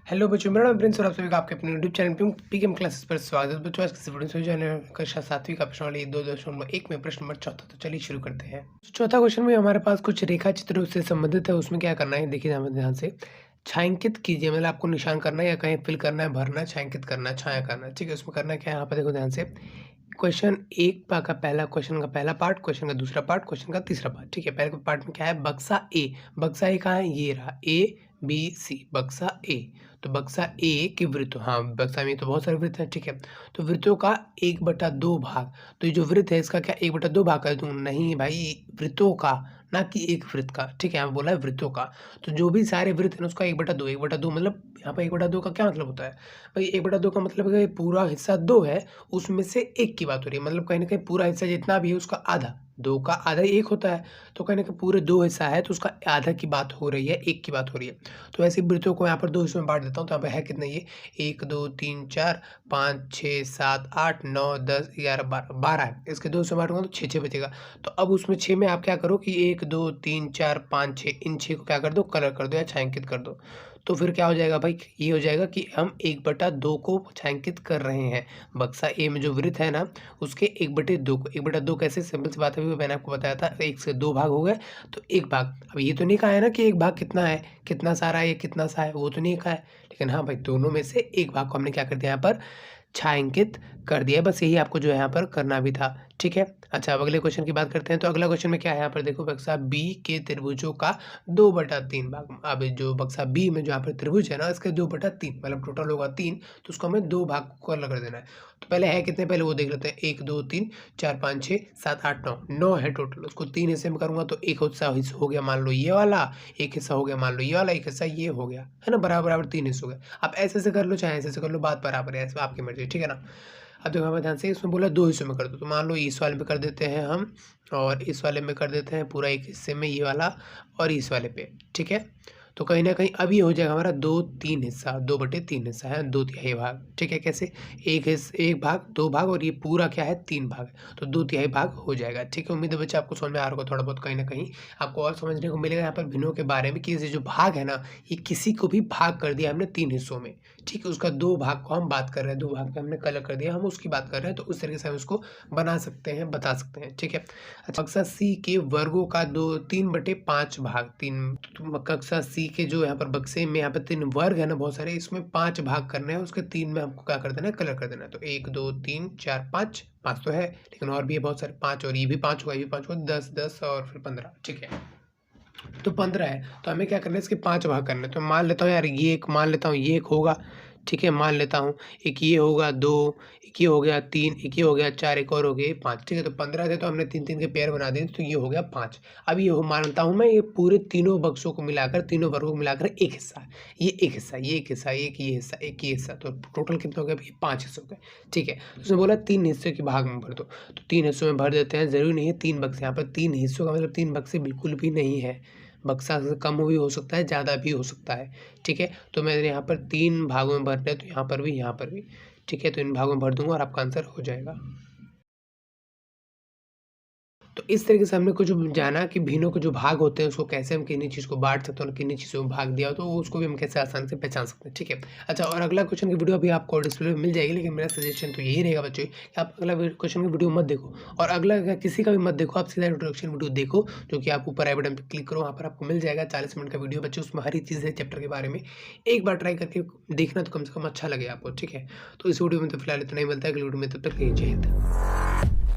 Hello बच्चों, मेरा नाम प्रिंस और आप सभी का आपके अपने यूट्यूब चैनल पीकेएम क्लासेस पर स्वागत है। बच्चों आज की वीडियो में जो है कक्षा 7वीं का प्रश्नावली 2.1 में प्रश्न नंबर चौथा। तो चलिए शुरू करते हैं। चौथा क्वेश्चन में हमारे पास कुछ रेखा चित्र उससे संबंधित है। उसमें क्या करना है देखिए ध्यान से। छायांकित कीजिए, मतलब आपको निशान करना है या कहीं फिल करना है, भरना है, छायांकित करना है, छाया करना है। ठीक है, उसमें करना क्या है यहाँ पर देखो ध्यान से। क्वेश्चन एक का पहला क्वेश्चन का पहला पार्ट, क्वेश्चन का दूसरा पार्ट, क्वेश्चन का तीसरा पार्ट। ठीक है, पहले पार्ट में क्या है, बक्सा ए। बक्सा ए कहाँ है, ये रहा ए बी सी, बक्सा ए। तो बक्सा ए के वृत्त, हाँ बक्सा में तो बहुत सारे वृत्त हैं। ठीक है, तो वृत्तों का 1/2 भाग। तो ये जो वृत्त है इसका क्या 1/2 भाग कर दूं? नहीं भाई, वृत्तों का, ना कि एक वृत्त का। ठीक है, यहाँ बोला है वृत्तों का। तो जो भी सारे वृत्त हैं उसका 1/2, 1/2 मतलब यहाँ पर 1/2 का क्या मतलब होता है भाई? 1/2 का मतलब है पूरा हिस्सा 2 है, उसमें से 1 की बात हो रही है। मतलब कहीं ना कहीं पूरा हिस्सा जितना भी है उसका आधा, 2 का आधा 1 होता है। तो कहीं ना कहीं पूरे 2 हिस्सा है तो उसका आधा की बात हो रही है, 1 की बात हो रही है। तो ऐसे वृत्तों को यहाँ पर 2 हिस्सों में बांट देता हूँ। तो यहाँ पे है कितना, ये 1 2 3 4 5 6 7 8 9 10 11 12 है। इसके 2 हिस्सों में बांटूंगा तो 6 बचेगा। तो अब उसमें 6 में आप क्या करो कि 1 2 3 4 5 6, इन 6 को क्या कर दो, कलर कर दो या छायांकित कर दो। तो फिर क्या हो जाएगा भाई, ये हो जाएगा कि हम 1/2 को छायांकित कर रहे हैं। बक्सा ए में जो वृत्त है ना, उसके 1/2 को, 1/2 कैसे, सिंपल सी बात है, मैंने आपको बताया था 1 से 2 भाग हो गए तो 1 भाग। अब ये तो नहीं कहा है ना कि 1 भाग कितना है, कितना सारा है, कितना सा है, वो तो नहीं कहा है। लेकिन हाँ भाई, दोनों में से 1 भाग को हमने क्या कर दिया यहाँ पर, छायांकित कर दिया। बस यही आपको जो है यहाँ पर करना भी था। ठीक है, अच्छा अब अगले क्वेश्चन की बात करते हैं। तो अगला क्वेश्चन में क्या है यहाँ पर देखो, बक्सा बी के त्रिभुजों का 2/3 भाग। अब जो बक्सा बी में जो यहाँ पर त्रिभुज है ना, इसके 2/3 मतलब टोटल होगा 3। तो उसको हमें 2 भाग को अलग कर देना है। तो पहले है कितने, पहले वो देख लेते हैं। 1 2 3 4 5 6 7 8 9, 9 है टोटल। उसको 3 हिस्से में करूंगा तो एक हिस्सा हो गया मान लो ये वाला, एक हिस्सा हो गया मान लो ये वाला, एक हिस्सा ये हो गया, है ना, बराबर बराबर 3 हिस्से हो गए। आप ऐसे से कर लो चाहे ऐसे से कर लो, बात बराबर है, ऐसे आपकी मर्जी। ठीक है ना। अब देखो हमें ध्यान से, इसमें बोला 2 हिस्सों में कर दो। तो मान लो इस वाले में कर देते हैं हम, और इस वाले में कर देते हैं पूरा एक हिस्से में ये वाला, और इस वाले पे। ठीक है, तो कहीं ना कहीं अभी हो जाएगा हमारा 2/3 हिस्सा, 2/3 हिस्सा है, 2/3 भाग। ठीक है, कैसे, एक भाग, 2 भाग, और ये पूरा क्या है 3 भाग, तो 2/3 भाग हो जाएगा। ठीक है, उम्मीद है बच्चे आपको समझ में आ रहा होगा थोड़ा बहुत। कहीं ना कहीं आपको और समझने को मिलेगा यहाँ पर भिन्नों के बारे में कि ये जो भाग है ना, ये किसी को भी भाग कर दिया हमने 3 हिस्सों में। ठीक है, उसका 2 भाग को हम बात कर रहे हैं, 2 भाग पे हमने कलर कर दिया, हम उसकी बात कर रहे हैं। तो उस तरीके से हम उसको बना सकते हैं, बता सकते हैं। ठीक है, अच्छा कक्षा सी के वर्गों का 3/5 भाग, 3 कक्षा सी के जो यहाँ पर बक्से में यहाँ पर 3 वर्ग है ना बहुत सारे, इसमें 5 भाग करने हैं, उसके 3 में हमको क्या कर देना है, कलर कर देना है। तो 1 2 3 4 5, 5 तो है लेकिन और भी है बहुत सारे, 5 और ये भी 5 होगा, ये भी 5 होगा, 10 10 और फिर 15। ठीक है, तो 15 है। तो हमें क्या करना है, इसके 5 भाग करने हैं। तो मान लेता हूँ यार, ये एक मान लेता हूँ, ये एक होगा। ठीक है, मान लेता हूँ एक ये होगा 2, एक ये हो गया 3, एक ये हो गया 4, एक और हो गया 5। ठीक है, तो 15 थे तो हमने 3 3 के पेयर बना दिए, तो ये हो गया 5। अब ये मानता हूँ मैं, ये पूरे तीनों बक्सों को मिलाकर, तीनों वर्गों को मिलाकर एक हिस्सा है। ये एक हिस्सा, ये एक हिस्सा, एक ये हिस्सा, एक ये हिस्सा, तो टोटल कितना हो गया भाई, 5 हिस्से हो गए। ठीक है, तो उसने बोला 3 हिस्से के भाग में भर दो। तो 3 हिस्सों में भर देते हैं। जरूरी नहीं है 3 बक्से, यहाँ पर 3 हिस्सों का मतलब 3 बक्से बिल्कुल भी नहीं है। बक्सा से कम भी हो सकता है, ज़्यादा भी हो सकता है। ठीक है, तो मैंने यहाँ पर 3 भागों में भरना है, तो यहाँ पर भी, यहाँ पर भी। ठीक है, तो इन भागों में भर दूंगा और आपका आंसर हो जाएगा। तो इस तरीके से हमने कुछ जाना कि भिन्नों के जो भाग होते हैं उसको कैसे हम किन्हीं चीज़ को बांट सकते हैं और किन्हीं चीज़ों में भाग दिया हो तो उसको भी हम कैसे आसानी से पहचान सकते हैं। ठीक है, अच्छा और अगला क्वेश्चन की वीडियो अभी आपको डिस्प्ले में मिल जाएगी, लेकिन मेरा सजेशन तो यही रहेगा बच्चों कि आप अगला क्वेश्चन की वीडियो मत देखो, और अगला किसी का भी मत देखो, आप सीधा इंट्रोडक्शन वीडियो देखो, जो कि आप ऊपर आई बटन पर क्लिक करो, वहाँ पर आपको मिल जाएगा 40 मिनट का वीडियो बच्चों। उसमें हर एक चीज़ है चैप्टर के बारे में, एक बार ट्राई करके देखना तो कम से कम अच्छा लगे आपको। ठीक है, तो इस वीडियो में तो फिलहाल इतना ही, मिलता है अगली वीडियो में, तब तक जय हिंद।